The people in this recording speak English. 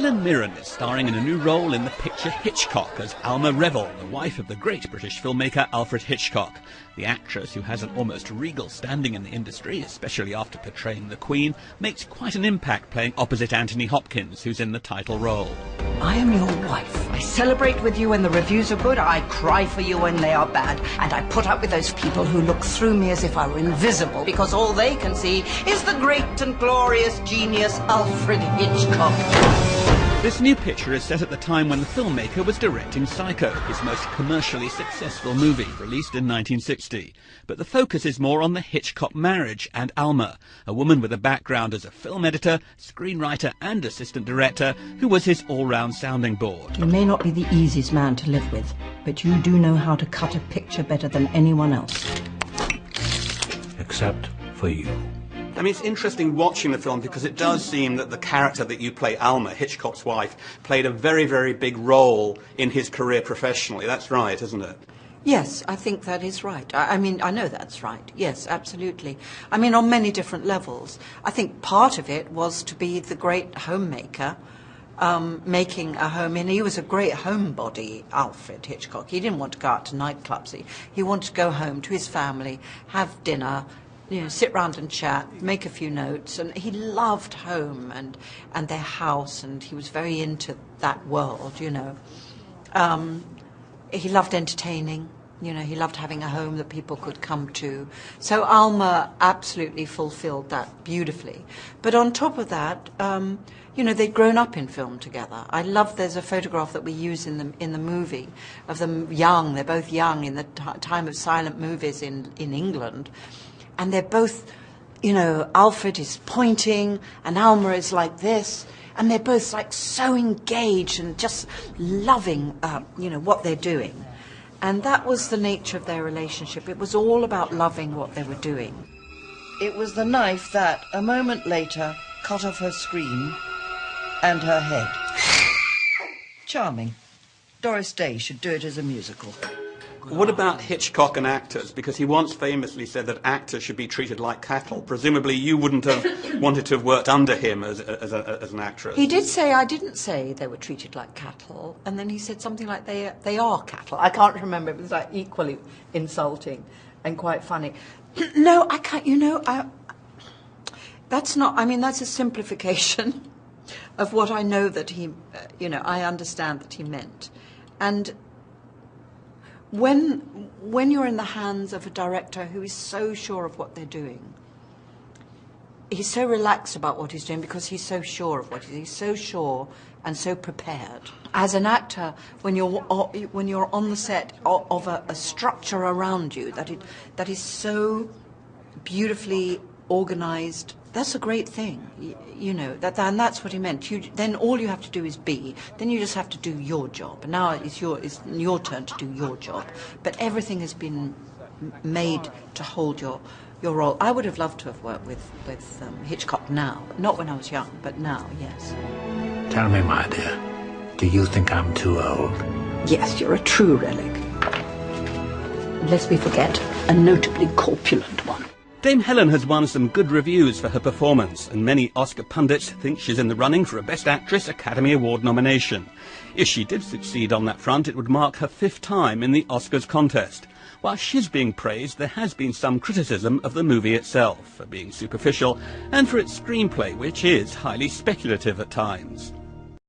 Helen Mirren is starring in a new role in the picture Hitchcock as Alma Revell, the wife of the great British filmmaker Alfred Hitchcock. The actress, who has an almost regal standing in the industry, especially after portraying the Queen, makes quite an impact playing opposite Anthony Hopkins, who's in the title role. I am your wife. I celebrate with you when the reviews are good, I cry for you when they are bad, and I put up with those people who look through me as if I were invisible, because all they can see is the great and glorious genius Alfred Hitchcock. This new picture is set at the time when the filmmaker was directing Psycho, his most commercially successful movie, released in 1960. But the focus is more on the Hitchcock marriage and Alma, a woman with a background as a film editor, screenwriter and assistant director, who was his all-round sounding board. You may not be the easiest man to live with, but you do know how to cut a picture better than anyone else. Except for you. I mean, it's interesting watching the film because it does seem that the character that you play, Alma, Hitchcock's wife, played a very, very big role in his career professionally. That's right, isn't it? Yes, I think that is right. I mean, I know that's right. Yes, absolutely. I mean, on many different levels. I think part of it was to be the great homemaker, making a home. And he was a great homebody, Alfred Hitchcock. He didn't want to go out to nightclubs. He wanted to go home to his family, have dinner, you know, sit round and chat, make a few notes, and he loved home and their house, and he was very into that world, you know. He loved entertaining, you know, he loved having a home that people could come to. So Alma absolutely fulfilled that beautifully. But on top of that, you know, they'd grown up in film together. I love, there's a photograph that we use in the movie of them young. They're both young in the time of silent movies in England. And they're both, you know, Alfred is pointing and Alma is like this. And they're both like so engaged and just loving, you know, what they're doing. And that was the nature of their relationship. It was all about loving what they were doing. It was the knife that, a moment later, cut off her screen and her head. Charming. Doris Day should do it as a musical. What about Hitchcock and actors? Because he once famously said that actors should be treated like cattle. Presumably you wouldn't have wanted to have worked under him as an actress. He did say, I didn't say they were treated like cattle, and then he said something like they are cattle. I can't remember, it was like equally insulting and quite funny. No, I can't, you know, that's not, I mean, that's a simplification of what I know that he, you know, I understand that he meant. And when you're in the hands of a director who is so sure of what they're doing, he's so relaxed about what he's doing because he's so sure of what he's so sure and so prepared. As an actor, when you're on the set of a structure around you that is so beautifully organized, that's a great thing, you know. And that's what he meant. Then all you have to do is be. Then you just have to do your job. And now it's your turn to do your job. But everything has been made to hold your role. I would have loved to have worked with Hitchcock now. Not when I was young, but now, yes. Tell me, my dear, do you think I'm too old? Yes, you're a true relic. Lest we forget, a notably corpulent one. Dame Helen has won some good reviews for her performance, and many Oscar pundits think she's in the running for a Best Actress Academy Award nomination. If she did succeed on that front, it would mark her 5th time in the Oscars contest. While she's being praised, there has been some criticism of the movie itself, for being superficial, and for its screenplay, which is highly speculative at times.